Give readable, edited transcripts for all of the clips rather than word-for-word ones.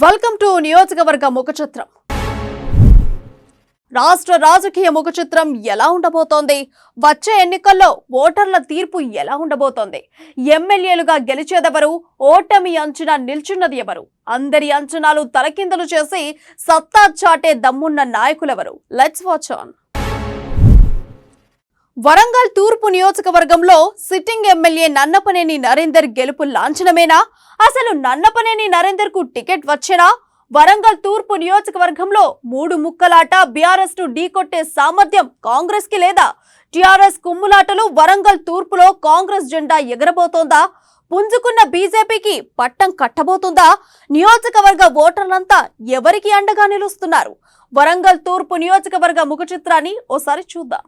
Welcome to నియోజకవర్గ ముఖచిత్రం. రాష్ట్ర రాజకీయ ముఖచిత్రం ఎలా ఉండబోతోంది? వచ్చే ఎన్నికల్లో ఓటర్ల తీర్పు ఎలా ఉండబోతోంది? ఎమ్మెల్యేలుగా గెలిచేదెవరు? ఓటమి అంచున నిల్చున్నది ఎవరు? అందరి అంచనాలు తలకిందులు చేసి సత్తా చాటే దమ్మున్న నాయకులెవరు? Let's watch on. వరంగల్ తూర్పు నియోజకవర్గంలో సిట్టింగ్ ఎమ్మెల్యే నన్నపనేని నరేందర్ గెలుపు లాంఛనమేనా? అసలు నన్నపనేని నరేందర్ కు టికెట్ వచ్చేనా? వరంగల్ తూర్పు నియోజకవర్గంలో మూడు ముక్కలాట బీఆర్ఎస్ ను ఢీకొట్టే సామర్థ్యం కాంగ్రెస్ కి లేదా? టీఆర్ఎస్ కుమ్ములాటలు వరంగల్ తూర్పులో కాంగ్రెస్ జెండా ఎగరబోతోందా? పుంజుకున్న బీజేపీకి పట్టం కట్టబోతుందా? నియోజకవర్గ ఓటర్లంతా ఎవరికి అండగా నిలుస్తున్నారు? వరంగల్ తూర్పు నియోజకవర్గ ముఖచిత్రాన్ని ఓసారి చూద్దాం.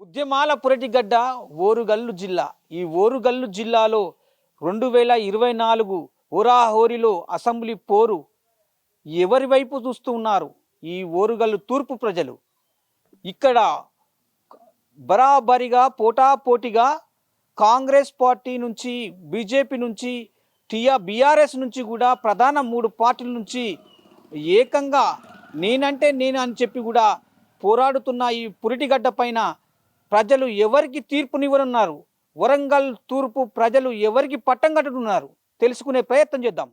ఉద్యమాల పురటిగడ్డ ఓరుగల్లు జిల్లా. ఈ ఓరుగల్లు జిల్లాలో 2024 హోరాహోరీలో అసెంబ్లీ పోరు ఎవరి వైపు చూస్తూ ఉన్నారు? ఈ ఓరుగల్లు తూర్పు ప్రజలు. ఇక్కడ బరాబరిగా పోటాపోటీగా కాంగ్రెస్ పార్టీ నుంచి, బీజేపీ నుంచి, బీఆర్ఎస్ నుంచి కూడా ప్రధాన మూడు పార్టీల నుంచి ఏకంగా నేనంటే నేను అని చెప్పి కూడా పోరాడుతున్న ఈ పురిటిగడ్డ పైన ప్రజలు ఎవరికి తీర్పునివ్వనున్నారు? వరంగల్ తూర్పు ప్రజలు ఎవరికి పట్టం కట్టుతున్నారు? తెలుసుకునే ప్రయత్నం చేద్దాం.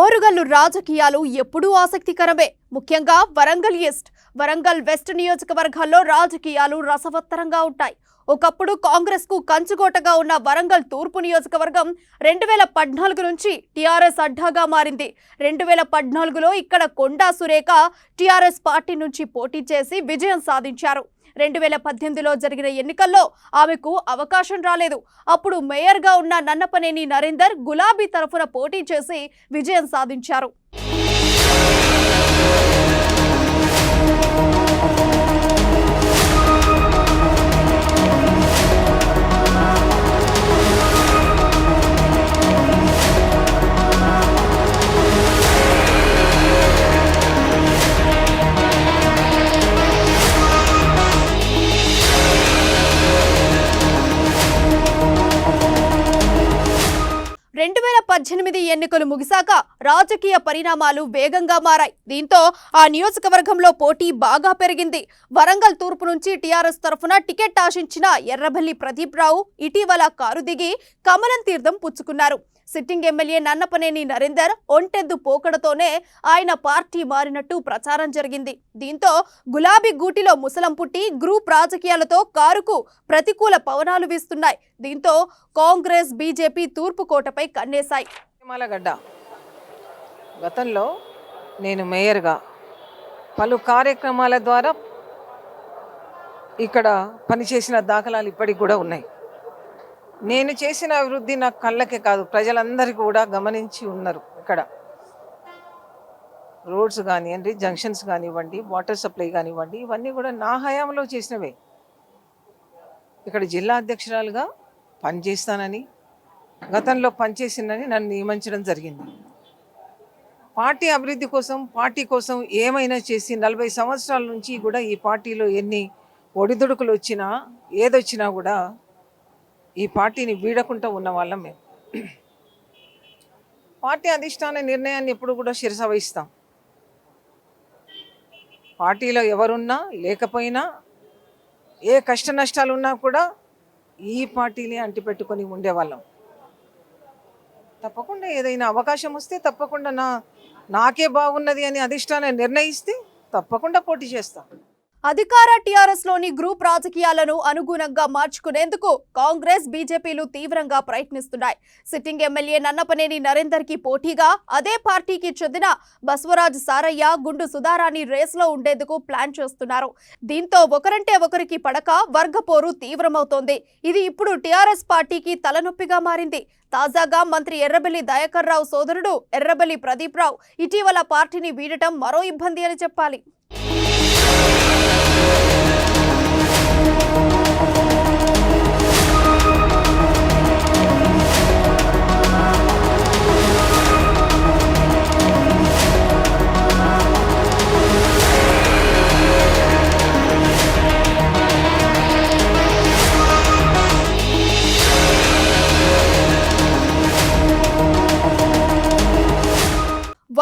ఓరుగల్లు రాజకీయాలు ఎప్పుడూ ఆసక్తికరమే. ముఖ్యంగా వరంగల్ ఈస్ట్, వరంగల్ వెస్ట్ నియోజకవర్గాల్లో రాజకీయాలు రసవత్తరంగా ఉంటాయి. ఒకప్పుడు కాంగ్రెస్ కు కంచుకోటగా ఉన్న వరంగల్ తూర్పు నియోజకవర్గం 2014 నుంచి టీఆర్ఎస్ అడ్డాగా మారింది. 2014లో ఇక్కడ కొండా సురేఖ టీఆర్ఎస్ పార్టీ నుంచి పోటీ చేసి విజయం సాధించారు. 2018లో జరిగిన ఎన్నికల్లో ఆమెకు అవకాశం రాలేదు. అప్పుడు మేయర్గా ఉన్న నన్నపనేని నరేందర్ గులాబీ తరఫున పోటీ చేసి విజయం సాధించారు. ఎన్నికలు ముగిశాక రాజకీయ పరిణామాలు వేగంగా మారాయి. దీంతో ఆ నియోజకవర్గంలో పోటీ బాగా పెరిగింది. వరంగల్ తూర్పు నుంచి టీఆర్ఎస్ తరఫున టికెట్ ఆశించిన ఎర్రబెల్లి ప్రదీప్ రావు ఇటీవల కారు దిగి కమలం తీర్థం పుచ్చుకున్నారు. సిట్టింగ్ ఎమ్మెల్యే నన్నపనేని నరేందర్ ఒంటెద్దు పోకడతోనే ఆయన పార్టీ మారినట్టు ప్రచారం జరిగింది. దీంతో గులాబీ గూటిలో ముసలం పుట్టి గ్రూప్ రాజకీయాలతో కారుకు ప్రతికూల పవనాలు వీస్తున్నాయి. దీంతో కాంగ్రెస్, బీజేపీ తూర్పు కోటపై కన్నేశాయి. మాలగడ్డ గతంలో నేను మేయర్గా పలు కార్యక్రమాల ద్వారా ఇక్కడ పనిచేసిన దాఖలాలు ఇప్పటికి కూడా ఉన్నాయి. నేను చేసిన అభివృద్ధి నా కళ్ళకే కాదు, ప్రజలందరికీ కూడా గమనించి ఉన్నారు. ఇక్కడ రోడ్స్ కానివ్వండి, జంక్షన్స్ కానివ్వండి, వాటర్ సప్లై కానివ్వండి, ఇవన్నీ కూడా నా హయాంలో చేసినవే. ఇక్కడ జిల్లా అధ్యక్షురాలుగా పనిచేస్తానని, గతంలో పనిచేసిందని నన్ను నియమించడం జరిగింది. పార్టీ అభివృద్ధి కోసం, పార్టీ కోసం ఏమైనా చేసి 40 సంవత్సరాల నుంచి కూడా ఈ పార్టీలో ఎన్ని ఒడిదుడుకులు వచ్చినా, ఏదొచ్చినా కూడా ఈ పార్టీని వీడకుండా ఉన్న వాళ్ళం మేము. పార్టీ అధిష్టాన నిర్ణయాన్ని ఎప్పుడు కూడా శిరస వహిస్తాం. పార్టీలో ఎవరున్నా లేకపోయినా, ఏ కష్ట నష్టాలు ఉన్నా కూడా ఈ పార్టీని అంటిపెట్టుకొని ఉండేవాళ్ళం. తప్పకుండా ఏదైనా అవకాశం వస్తే తప్పకుండా నాకే బాగున్నది అని అధిష్టానం నిర్ణయిస్తే తప్పకుండా పోటీ చేస్తాం. అధికార టీఆర్ఎస్ లోని గ్రూప్ రాజకీయాలను అనుగుణంగా మార్చుకునేందుకు కాంగ్రెస్, బీజేపీలు తీవ్రంగా ప్రయత్నిస్తున్నాయి. సిట్టింగ్ ఎమ్మెల్యే నన్నపనేని నరేందర్ కి పోటీగా అదే పార్టీకి చెందిన బసవరాజ్ సారయ్య, గుండు సుధారాణి రేస్లో ఉండేందుకు ప్లాన్ చేస్తున్నారు. దీంతో ఒకరంటే ఒకరికి పడక వర్గపోరు తీవ్రమవుతోంది. ఇది ఇప్పుడు టీఆర్ఎస్ పార్టీకి తలనొప్పిగా మారింది. తాజాగా మంత్రి ఎర్రబెల్లి దయాకర్ రావు సోదరుడు ఎర్రబెల్లి ప్రదీప్ రావు ఇటీవల పార్టీని వీడటం మరో ఇబ్బంది అని చెప్పాలి.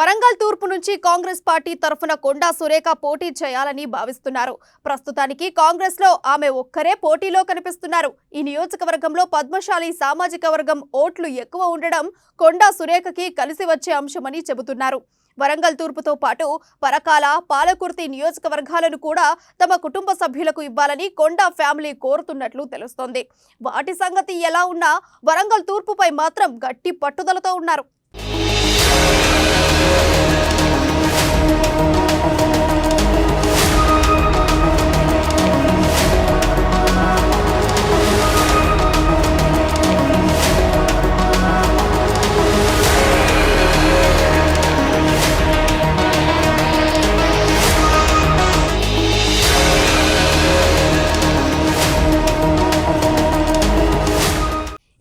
వరంగల్ తూర్పు నుంచి కాంగ్రెస్ పార్టీ తరఫున కొండా సురేఖ పోటీ చేయాలని భావిస్తున్నారు. ప్రస్తుతానికి కాంగ్రెస్ లో ఆమె ఒక్కరే పోటీలో కనిపిస్తున్నారు. ఈ నియోజకవర్గంలో పద్మశాలి సామాజిక వర్గం ఓట్లు ఎక్కువ ఉండడం కొండా సురేఖకి కలిసి వచ్చే అంశమని చెబుతున్నారు. వరంగల్ తూర్పుతో పాటు పరకాల, పాలకుర్తి నియోజకవర్గాలను కూడా తమ కుటుంబ సభ్యులకు ఇవ్వాలని కొండా ఫ్యామిలీ కోరుతున్నట్లు తెలుస్తోంది. వాటి సంగతి ఎలా ఉన్నా వరంగల్ తూర్పుపై మాత్రం గట్టి పట్టుదలతో ఉన్నారు.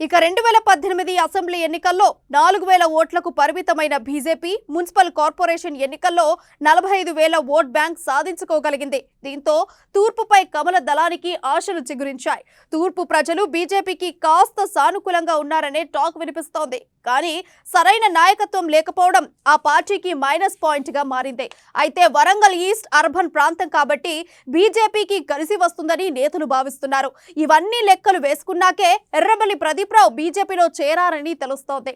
ఇక 2018 అసెంబ్లీ ఎన్నికల్లో 4000 ఓట్లకు పరిమితమైన బీజేపీ మున్సిపల్ కార్పొరేషన్ ఎన్నికల్లో 45,000 ఓట్ బ్యాంక్ సాధించుకోగలిగింది. దీంతో తూర్పుపై కమల దళానికి ఆశలు చిగురించాయి. తూర్పు ప్రజలు బీజేపీకి కాస్త సానుకూలంగా ఉన్నారనే టాక్ వినిపిస్తోంది. కానీ సరైన నాయకత్వం లేకపోవడం ఆ పార్టీకి మైనస్ పాయింట్ గా మారింది. అయితే వరంగల్ ఈస్ట్ అర్బన్ ప్రాంతం కాబట్టి బీజేపీకి కలిసి వస్తుందని నేతలు భావిస్తున్నారు. ఇవన్నీ లెక్కలు వేసుకున్నాకే ఎర్రబెల్లి ప్రదీప్ రావు బీజేపీలో చేరారని తెలుస్తోంది.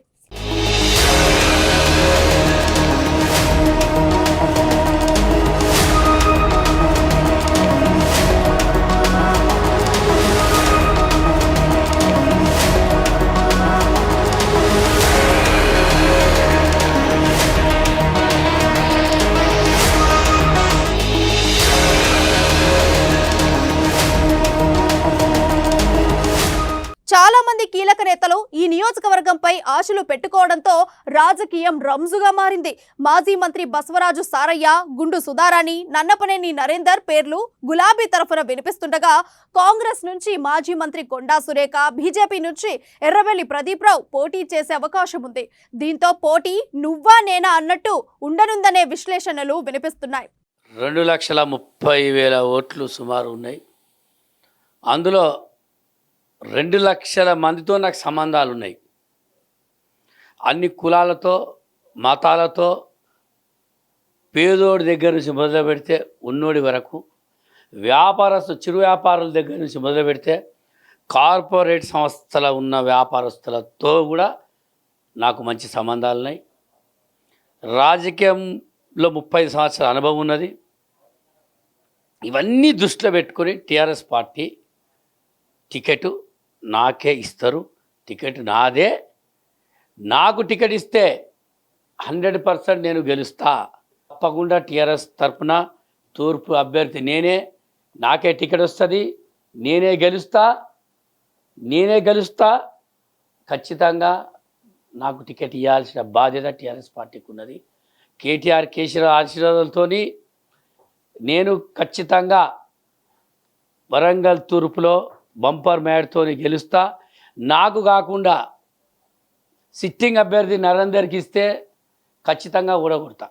చాలా మంది కీలక నేతలు ఈ నియోజకవర్గంపై ఆశలు పెట్టుకోవడంతో రాజకీయం రంజుగా మారింది. మాజీ మంత్రి బసవరాజు సారయ్య, గుండు సుధారాణి, నన్నపనేని నరేందర్ పేర్లు గులాబీ తరఫున వినిపిస్తుండగా కాంగ్రెస్ నుంచి మాజీ మంత్రి కొండా సురేఖ, బీజేపీ నుంచి ఎర్రబెల్లి ప్రదీప్ రావు పోటీ చేసే అవకాశం ఉంది. దీంతో పోటీ నువ్వా నేనా అన్నట్టు ఉండనుందనే విశ్లేషణలు వినిపిస్తున్నాయి. 2,30,000 ఓట్లు సుమారు ఉన్నాయి. అందులో 2 లక్షల మందితో నాకు సంబంధాలు ఉన్నాయి. అన్ని కులాలతో, మతాలతో, పేదోడి దగ్గర నుంచి మొదలు పెడితే ఉన్నోడి వరకు, చిరు వ్యాపారుల దగ్గర నుంచి మొదలు పెడితే కార్పొరేట్ సంస్థల ఉన్న వ్యాపారస్తులతో కూడా నాకు మంచి సంబంధాలు ఉన్నాయి. రాజకీయంలో 30 సంవత్సరాల అనుభవం ఉన్నది. ఇవన్నీ దృష్టిలో పెట్టుకొని టీఆర్ఎస్ పార్టీ టికెట్ నాకే ఇస్తారు. టికెట్ నాదే. నాకు టికెట్ ఇస్తే 100% నేను గెలుస్తా. తప్పకుండా టీఆర్ఎస్ తరఫున తూర్పు అభ్యర్థి నేనే. నాకే టికెట్ వస్తుంది. నేనే గెలుస్తా. ఖచ్చితంగా నాకు టికెట్ ఇవ్వాల్సిన బాధ్యత టీఆర్ఎస్ పార్టీకి ఉన్నది. కేసీఆర్ ఆశీర్వాదాలతో నేను ఖచ్చితంగా వరంగల్ తూర్పులో బంపర్ మ్యాడ్తో గెలుస్తా. నాకు కాకుండా సిట్టింగ్ అభ్యర్థి నరేందర్కి ఇస్తే ఖచ్చితంగా ఓడగొడతా.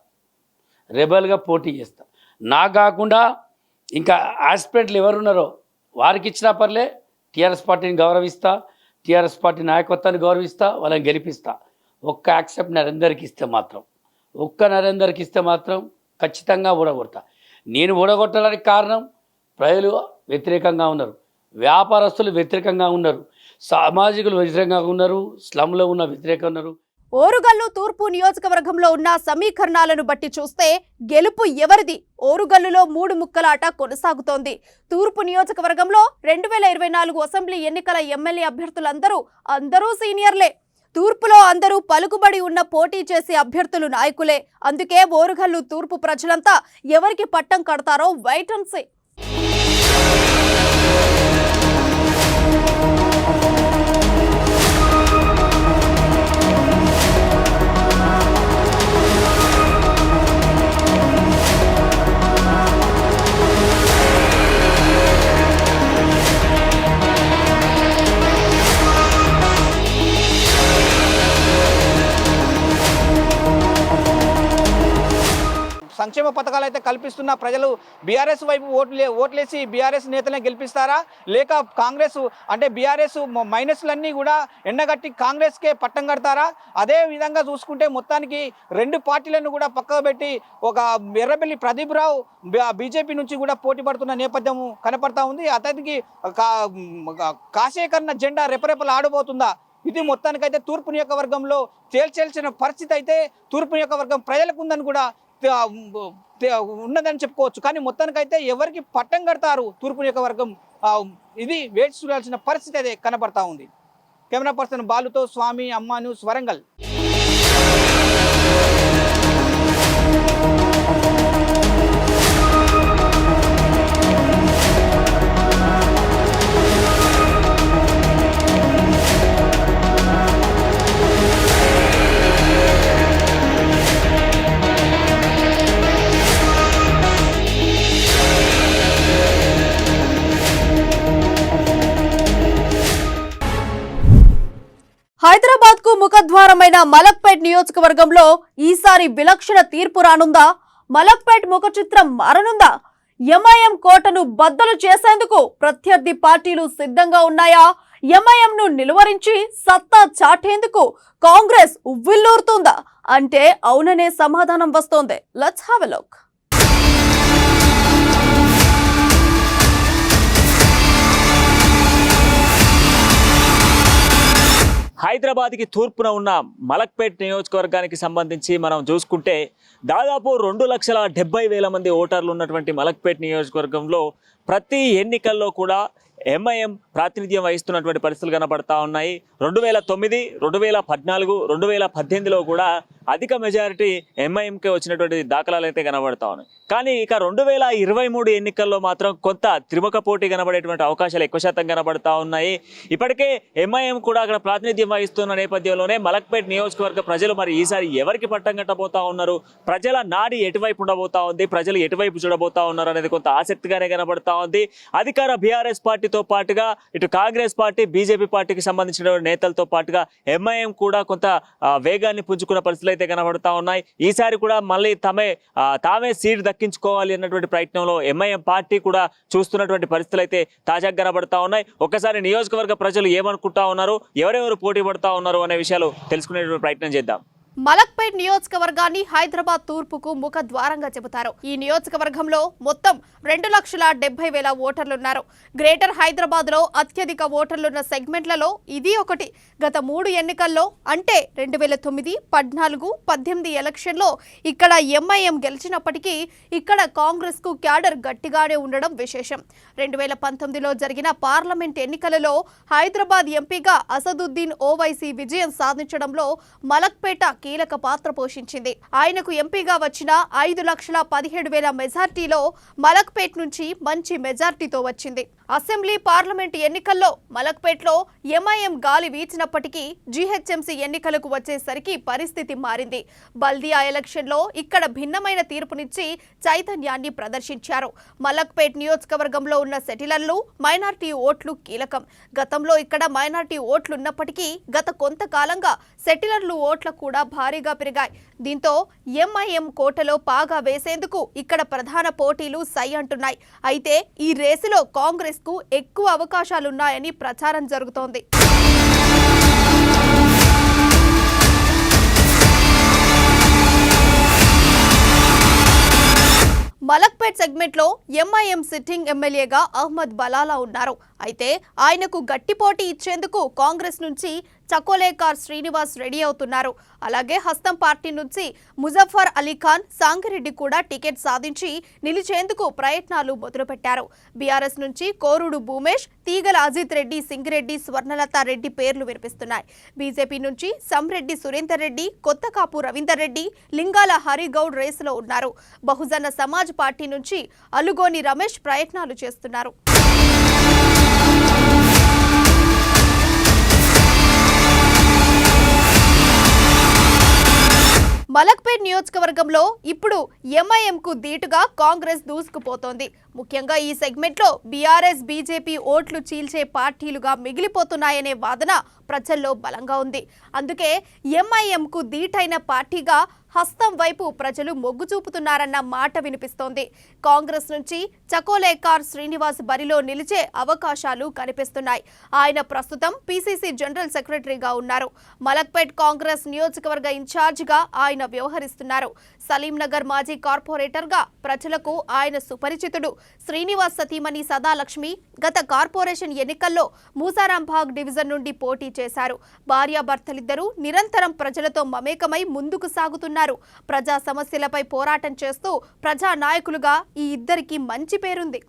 రెబల్గా పోటీ చేస్తా. నాకు కాకుండా ఇంకా ఆస్పిరెంట్లు ఎవరున్నారో వారికి ఇచ్చినా పర్లే, టీఆర్ఎస్ పార్టీని గౌరవిస్తా, టీఆర్ఎస్ పార్టీ నాయకత్వాన్ని గౌరవిస్తా, వాళ్ళని గెలిపిస్తా. ఒక్క యాక్సెప్ట్ నరేందర్కి ఇస్తే మాత్రం ఖచ్చితంగా ఓడగొడతా. నేను ఓడగొట్టడానికి కారణం ప్రజలు వ్యతిరేకంగా ఉన్నారు, వ్యాపారస్తులు వ్యతిరేకంగా ఉన్నారు, సామాజికులు వ్యతిరేకంగా ఉన్నారు, స్లమ్లో ఉన్న వ్యతిరేకంగా ఉన్నారు. ఓరుగల్లు తూర్పు నియోజకవర్గంలో ఉన్న సమీకరణాలను బట్టి చూస్తే గెలుపు ఎవరిది? ఓరుగల్లులో 3 ముక్కలాట కొనసాగుతోంది. తూర్పు నియోజకవర్గంలో 2024 అసెంబ్లీ ఎన్నికల ఎమ్మెల్యే అభ్యర్థులందరూ సీనియర్లే. తూర్పులో అందరూ పలుకుబడి ఉన్న పోటీ చేసే అభ్యర్థులు నాయకులే. అందుకే ఓరుగల్లు తూర్పు ప్రజలంతా ఎవరికి పట్టం కడతారో వెయిట్ అండ్ సీ. సంక్షేమ పథకాలు అయితే కల్పిస్తున్నా ప్రజలు బీఆర్ఎస్ వైపు ఓట్లేసి బీఆర్ఎస్ నేతలనే గెలిపిస్తారా, లేక కాంగ్రెస్ అంటే బీఆర్ఎస్ మైనస్లన్నీ కూడా ఎండగట్టి కాంగ్రెస్కే పట్టం కడతారా? అదే విధంగా చూసుకుంటే మొత్తానికి రెండు పార్టీలను కూడా పక్కకు పెట్టి ఒక ఎర్రబెల్లి ప్రదీప్ రావు బీజేపీ నుంచి కూడా పోటీ పడుతున్న నేపథ్యం కనపడతా ఉంది. అతనికి కాశీకరణ జెండా రెపరెపలు ఆడబోతుందా? ఇది మొత్తానికైతే తూర్పు నియోజకవర్గంలో తేల్చేల్చిన పరిస్థితి అయితే తూర్పు నియోజకవర్గం ప్రజలకు ఉందని కూడా ఉన్నదని చెప్పుకోవచ్చు. కానీ మొత్తానికైతే ఎవరికి పట్టం కడతారు తూర్పు నియోజకవర్గం, ఇది వేచి చూడాల్సిన పరిస్థితి అయితే కనబడతా ఉంది. కెమెరా పర్సన్ బాలుతో స్వామి, అమ్మా న్యూస్, వరంగల్. హైదరాబాద్ కు ముఖద్వారమైన మలక్పేట్ నియోజకవర్గంలో ఈసారి విలక్షణ తీర్పు రానుందా? మలక్పేట్ ముఖ చిత్రం మారనుందా? ఎంఐఎం కోటను బద్దలు చేసేందుకు ప్రత్యర్థి పార్టీలు సిద్ధంగా ఉన్నాయా? ఎంఐఎం ను నిలువరించి సత్తా చాటేందుకు కాంగ్రెస్ ఉవ్విల్లూరుతుందా? అంటే అవుననే సమాధానం వస్తోంది. Let's have a look. హైదరాబాద్కి తూర్పున ఉన్న మలక్పేట్ నియోజకవర్గానికి సంబంధించి మనం చూసుకుంటే దాదాపు 2,70,000 మంది ఓటర్లు ఉన్నటువంటి మలక్పేట్ నియోజకవర్గంలో ప్రతి ఎన్నికల్లో కూడా ఎంఐఎం ప్రాతినిధ్యం వహిస్తున్నటువంటి పరిస్థితులు కనబడతా ఉన్నాయి. 2009, 2014, 2018లో కూడా అధిక మెజారిటీ ఎంఐఎంకే వచ్చినటువంటి దాఖలాలు అయితే కనబడతా ఉన్నాయి. కానీ ఇక 2023 ఎన్నికల్లో మాత్రం కొంత త్రిముఖ పోటీ కనబడేటువంటి అవకాశాలు ఎక్కువ శాతం కనబడతా ఉన్నాయి. ఇప్పటికే ఎంఐఎం కూడా అక్కడ ప్రాతినిధ్యం వహిస్తున్న నేపథ్యంలోనే మలక్పేట్ నియోజకవర్గ ప్రజలు మరి ఈసారి ఎవరికి పట్టం కట్టబోతా ఉన్నారు, ప్రజల నాడి ఎటువైపు ఉండబోతా ఉంది, ప్రజలు ఎటువైపు చూడబోతా ఉన్నారు అనేది కొంత ఆసక్తిగానే కనబడతా ఉంది. అధికార బీఆర్ఎస్ పార్టీతో పాటుగా ఇటు కాంగ్రెస్ పార్టీ, బీజేపీ పార్టీకి సంబంధించిన నేతలతో పాటుగా ఎంఐఎం కూడా కొంత వేగాన్ని పుంజుకున్న పరిస్థితులు అయితే కనబడతా ఉన్నాయి. ఈసారి కూడా మళ్ళీ తామే సీట్ దక్కించుకోవాలి అన్నటువంటి ప్రయత్నంలో ఎంఐఎం పార్టీ కూడా చూస్తున్నటువంటి పరిస్థితులు అయితే తాజాగా కనబడతా ఉన్నాయి. ఒక్కసారి నియోజకవర్గ ప్రజలు ఏమనుకుంటా ఉన్నారు, ఎవరెవరు పోటీ పడతా ఉన్నారు అనే విషయాలు తెలుసుకునేటువంటి ప్రయత్నం చేద్దాం. మలక్పేట్ నియోజకవర్గాన్ని హైదరాబాద్ తూర్పుకు ముఖ ద్వారంగా చెబుతారు. ఈ నియోజకవర్గంలో మొత్తం 2,70,000 ఓటర్లున్నారు. గ్రేటర్ హైదరాబాద్ లో అత్యధిక ఓటర్లున్న సెగ్మెంట్లలో ఇది ఒకటి. గత 3 ఎన్నికల్లో అంటే 2009, 14, 18 ఎలక్షన్లో ఇక్కడ ఎంఐఎం గెలిచినప్పటికీ ఇక్కడ కాంగ్రెస్ కు క్యాడర్ గట్టిగానే ఉండడం విశేషం. 2019లో జరిగిన పార్లమెంట్ ఎన్నికలలో హైదరాబాద్ ఎంపీగా అసదుద్దీన్ ఓవైసీ విజయం సాధించడంలో మలక్పేట కీలక పాత్ర పోషించింది. ఆయనకు ఎంపీగా వచ్చిన 5,17,000 మెజార్టీలో మలక్పేట్ నుంచి మంచి మెజార్టీతో వచ్చింది. అసెంబ్లీ, పార్లమెంట్ ఎన్నికల్లో మలక్పేట్లో ఎంఐఎం గాలి వీచినప్పటికీ జీహెచ్ఎంసీ ఎన్నికలకు వచ్చేసరికి పరిస్థితి మారింది. బల్దియా ఎలక్షన్లో ఇక్కడ భిన్నమైన తీర్పునిచ్చి చైతన్యాన్ని ప్రదర్శించారు. మలక్పేట్ నియోజకవర్గంలో ఉన్న సెటిలర్లు, మైనార్టీ ఓట్లు కీలకం. గతంలో ఇక్కడ మైనార్టీ ఓట్లున్నప్పటికీ గత కొంతకాలంగా సెటిలర్లు ఓట్ల కూడా భారీగా పెరిగాయి. దీంతో ఎంఐఎం కోటలో పాగా వేసేందుకు ఇక్కడ ప్రధాన పోటీలు సై అంటున్నాయి. అయితే ఈ రేసులో కాంగ్రెస్ కు ఎక్కువ అవకాశాలున్నాయని ప్రచారం జరుగుతోంది. మలక్పేట్ సెగ్మెంట్ లో ఎంఐఎం సిట్టింగ్ ఎమ్మెల్యేగా అహ్మద్ బలాలా ఉన్నారు. అయితే ఆయనకు గట్టి పోటీ ఇచ్చేందుకు కాంగ్రెస్ నుంచి చకోలేకార్ శ్రీనివాస్ రెడీ అవుతున్నారు. అలాగే హస్తం పార్టీ నుంచి ముజఫర్ అలీ ఖాన్, సాంగిరెడ్డి కూడా టికెట్ సాధించి నిలిచేందుకు ప్రయత్నాలు మొదలుపెట్టారు. బీఆర్ఎస్ నుంచి కోరుడు భూమేష్, తీగల అజిత్ రెడ్డి, సింగిరెడ్డి, స్వర్ణలత రెడ్డి పేర్లు వినిపిస్తున్నాయి. బీజేపీ నుంచి సంరెడ్డి సురేందర్ రెడ్డి, కొత్తకాపు రవీందర్ రెడ్డి, లింగాల హరిగౌడ్ రేసులో ఉన్నారు. బహుజన సమాజ్ పార్టీ నుంచి అలుగోని రమేష్ ప్రయత్నాలు చేస్తున్నారు. మలక్పేట్ నియోజకవర్గంలో ఇప్పుడు ఎంఐఎంకు ధీటుగా కాంగ్రెస్ దూసుకుపోతోంది. ముఖ్యంగా ఈ సెగ్మెంట్లో బీఆర్ఎస్ బీజేపీ ఓట్లు చీల్చే పార్టీలుగా మిగిలిపోతున్నాయనే వాదన ప్రజల్లో బలంగా ఉంది. అందుకే ఎంఐఎంకు ధీటైన పార్టీగా హస్తం వైపు ప్రజలు మొగ్గు చూపుతున్నారన్న మాట వినిపిస్తోంది. కాంగ్రెస్ నుంచి చకోలేకార్ శ్రీనివాస్ బరిలో నిలిచే అవకాశాలు కనిపిస్తున్నాయి. ఆయన ప్రస్తుతం పీసీసీ జనరల్ సెక్రటరీగా ఉన్నారు. మలక్పేట్ కాంగ్రెస్ నియోజకవర్గ ఇన్ఛార్జిగా ఆయన వ్యవహరిస్తున్నారు. సలీంనగర్ మాజీ కార్పొరేటర్గా ప్రజలకు ఆయన సుపరిచితుడు. శ్రీనివాస్ సతీమణి సదాలక్ష్మి గత కార్పొరేషన్ ఎన్నికల్లో మూసారాంబాగ్ డివిజన్ నుండి పోటీ చేశారు. భార్యాభర్తలిద్దరూ నిరంతరం ప్రజలతో మమేకమై ముందుకు సాగుతున్నారు. ప్రజా సమస్యలపై పోరాటం చేస్తూ ప్రజా నాయకులుగా ఈ ఇద్దరికి మంచి పేరుంది.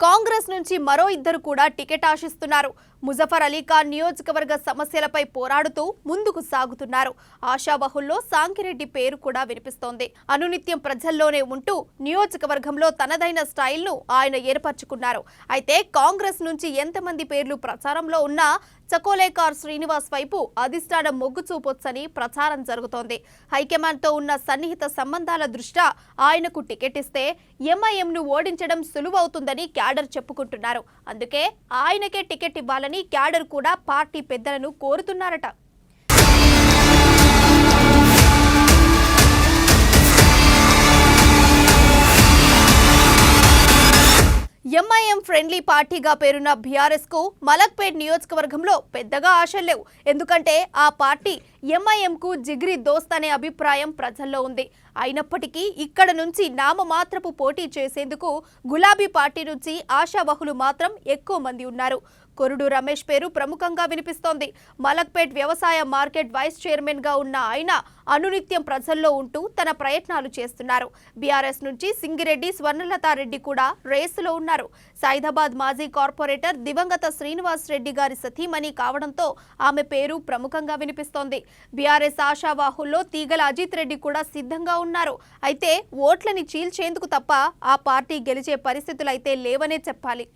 కాంగ్రెస్ నుంచి మరో ఇద్దరు కూడా టికెట్ ఆశిస్తున్నారు. ముజఫర్ అలీఖాన్ నియోజకవర్గ సమస్యలపై పోరాడుతూ ముందుకు సాగుతున్నారు. ఆశావహుల్లో సాంకిరెడ్డి పేరు కూడా వినిపిస్తోంది. అనునిత్యం ప్రజల్లోనే ఉంటూ నియోజకవర్గంలో తనదైన స్టైల్ను ఆయన ఏర్పరచుకున్నారు. అయితే కాంగ్రెస్ నుంచి ఎంతమంది పేర్లు ప్రచారంలో ఉన్నా చకోలేకార్ శ్రీనివాస్ వైపు అధిష్టానం మొగ్గు చూపొచ్చని ప్రచారం జరుగుతోంది. హైకమాండ్తో ఉన్న సన్నిహిత సంబంధాల దృష్ట్యా ఆయనకు టికెట్ ఇస్తే ఎంఐఎంను ఓడించడం సులువవుతుందని క్యాడర్ చెప్పుకుంటున్నారు. అందుకే ఆయనకే టికెట్ ఇవ్వాలని క్యాడర్ కూడా పార్టీ పెద్దలను కోరుతున్నారట. ఎంఐఎం ఫ్రెండ్లీ పార్టీగా పేరున్న బీఆర్ఎస్ కు మలక్పేట్ నియోజకవర్గంలో పెద్దగా ఆశలు లేవు. ఎందుకంటే ఆ పార్టీ ఎంఐఎంకు జిగ్రీ దోస్త్ అనే అభిప్రాయం ప్రజల్లో ఉంది. అయినప్పటికీ ఇక్కడ నుంచి నామమాత్రపు పోటీ చేసేందుకు గులాబీ పార్టీ నుంచి ఆశావహులు మాత్రం ఎక్కువ మంది ఉన్నారు. కొరుడు రమేష్ పేరు ప్రముఖంగా వినిపిస్తోంది. మలక్పేట్ వ్యవసాయ మార్కెట్ వైస్ చైర్మన్ గా ఉన్న ఆయన అనునిత్యం ప్రజల్లో ఉంటూ తన ప్రయత్నాలు చేస్తున్నారు. బీఆర్ఎస్ నుంచి సింగిరెడ్డి స్వర్ణలతారెడ్డి కూడా రేసులో ఉన్నారు. సైదాబాద్ మాజీ కార్పొరేటర్ దివంగత శ్రీనివాస్ రెడ్డి గారి సతీమణి కావడంతో ఆమె పేరు ప్రముఖంగా వినిపిస్తోంది. బీఆర్ఎస్ ఆశావాహుల్లో తీగల అజిత్ రెడ్డి కూడా సిద్ధంగా ఉన్నారు. అయితే ఓట్లని చీల్చేందుకు తప్ప ఆ పార్టీ గెలిచే పరిస్థితులైతే లేవనే చెప్పాలి.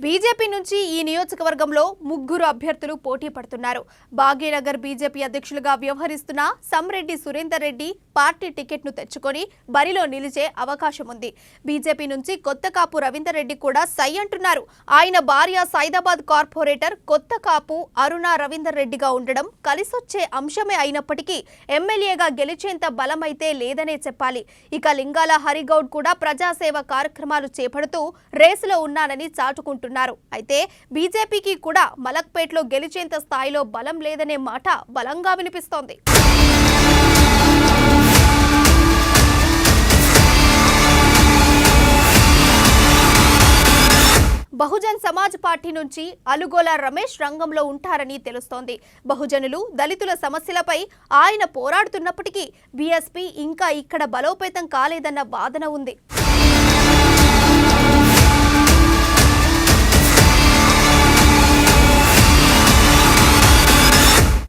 బీజేపీ నుంచి ఈ నియోజకవర్గంలో ముగ్గురు అభ్యర్థులు పోటీ పడుతున్నారు. భాగ్యనగర్ బీజేపీ అధ్యక్షులుగా వ్యవహరిస్తున్న సమ్రెడ్డి సురేందర్ రెడ్డి పార్టీ టికెట్ను తెచ్చుకొని బరిలో నిలిచే అవకాశం ఉంది. బీజేపీ నుంచి కొత్తకాపు రవీందర్ రెడ్డి కూడా సై అంటున్నారు. ఆయన భార్య సైదాబాద్ కార్పొరేటర్ కొత్తకాపు అరుణ రవీందర్ రెడ్డిగా ఉండడం కలిసొచ్చే అంశమే అయినప్పటికీ ఎమ్మెల్యేగా గెలిచేంత బలమైతే లేదనే చెప్పాలి. ఇక లింగాల హరిగౌడ్ కూడా ప్రజాసేవ కార్యక్రమాలు చేపడుతూ రేసులో ఉన్నానని చాటుకుంటున్నారు. అయితే బీజేపీకి కూడా మలక్పేట్లో గెలిచేంత స్థాయిలో బలం లేదనే మాట బలంగా వినిపిస్తోంది. బహుజన్ సమాజ్ పార్టీ నుంచి అలుగోల రమేష్ రంగంలో ఉంటారని తెలుస్తోంది. బహుజనులు దళితుల సమస్యలపై ఆయన పోరాడుతున్నప్పటికీ బీఎస్పీ ఇంకా ఇక్కడ బలోపేతం కాలేదన్న వాదన ఉంది.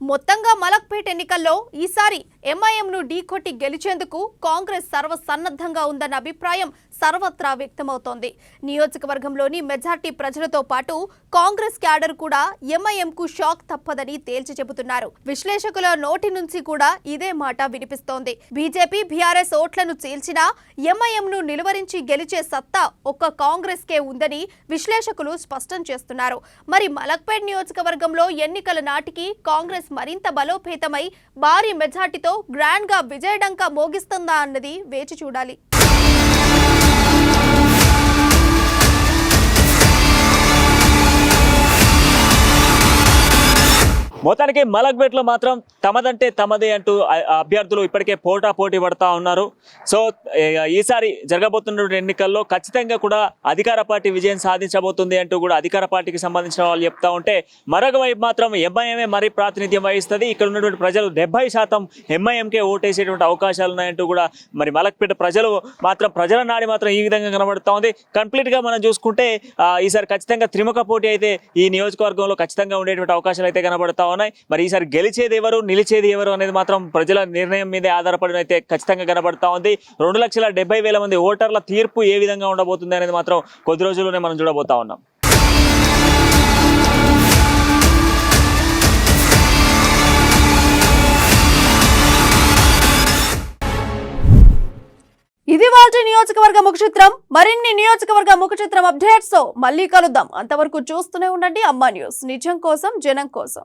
మొత్తంగా మలక్పేట్ ఎన్నికల్లో ఈసారి ఎంఐఎంను ఢీకొట్టి గెలిచేందుకు కాంగ్రెస్ సర్వసన్నద్ధంగా ఉందన్న అభిప్రాయం సర్వత్రా వ్యక్తమవుతోంది. నియోజకవర్గంలోని మెజార్టీ ప్రజలతో పాటు కాంగ్రెస్ క్యాడర్ కూడా ఎంఐఎంకు షాక్ తప్పదని తేల్చి చెబుతున్నారు. విశ్లేషకుల నోటి నుంచి కూడా ఇదే మాట వినిపిస్తోంది. బీజేపీ బీఆర్ఎస్ ఓట్లను చీల్చినా ఎంఐఎంను నిలువరించి గెలిచే సత్తా ఒక్క కాంగ్రెస్కే ఉందని విశ్లేషకులు స్పష్టం చేస్తున్నారు. మరి మలక్పేట్ నియోజకవర్గంలో ఎన్నికల నాటికి కాంగ్రెస్ మరింత బలోపేతమై భారీ మెజార్టీతో గ్రాండ్ గా విజయడంకా మోగిస్తుందా అన్నది వేచి చూడాలి. మొత్తానికి మలక్పేట్లో మాత్రం తమదంటే తమదే అంటూ అభ్యర్థులు ఇప్పటికే పోటీ పడతా ఉన్నారు. సో ఈసారి జరగబోతున్న ఎన్నికల్లో ఖచ్చితంగా కూడా అధికార పార్టీ విజయం సాధించబోతుంది అంటూ కూడా అధికార పార్టీకి సంబంధించిన వాళ్ళు చెప్తా ఉంటే, మరొక వైపు మాత్రం ఎంఐఎంఏ మరీ ప్రాతినిధ్యం వహిస్తుంది. ఇక్కడ ఉన్నటువంటి ప్రజలు 70% ఎంఐఎంకే ఓటేసేటువంటి అవకాశాలు ఉన్నాయంటూ కూడా మరి మలక్పేట ప్రజలు మాత్రం ప్రజల నాడి మాత్రం ఈ విధంగా కనబడుతూ ఉంది. కంప్లీట్గా మనం చూసుకుంటే ఈసారి ఖచ్చితంగా త్రిముఖ పోటీ అయితే ఈ నియోజకవర్గంలో ఖచ్చితంగా ఉండేటువంటి అవకాశాలు అయితే కనబడతా ఉన్నాయి. మరి ఈసారి గెలిచేది ఎవరు, నిలిచేది ఎవరు అనేది మాత్రం ప్రజల నిర్ణయం మీదే ఆధారపడి అయితే ఖచ్చితంగా కనబడతా ఉంది. 2,70,000 మంది ఓటర్ల తీర్పు ఏ విధంగా ఉండబోతుంది అనేది మాత్రం కొద్ది రోజుల్లోనే మనం చూడబోతా ఉన్నాం. ఇది వాల్టి నియోజకవర్గ ముఖచిత్రం. మరిన్ని నియోజకవర్గ ముఖచిత్రం అప్డేట్స్ తో మళ్ళీ కలుద్దాం. అంతవరకు చూస్తూనే ఉండండి అమ్మా న్యూస్, నిజం కోసం జనం కోసం.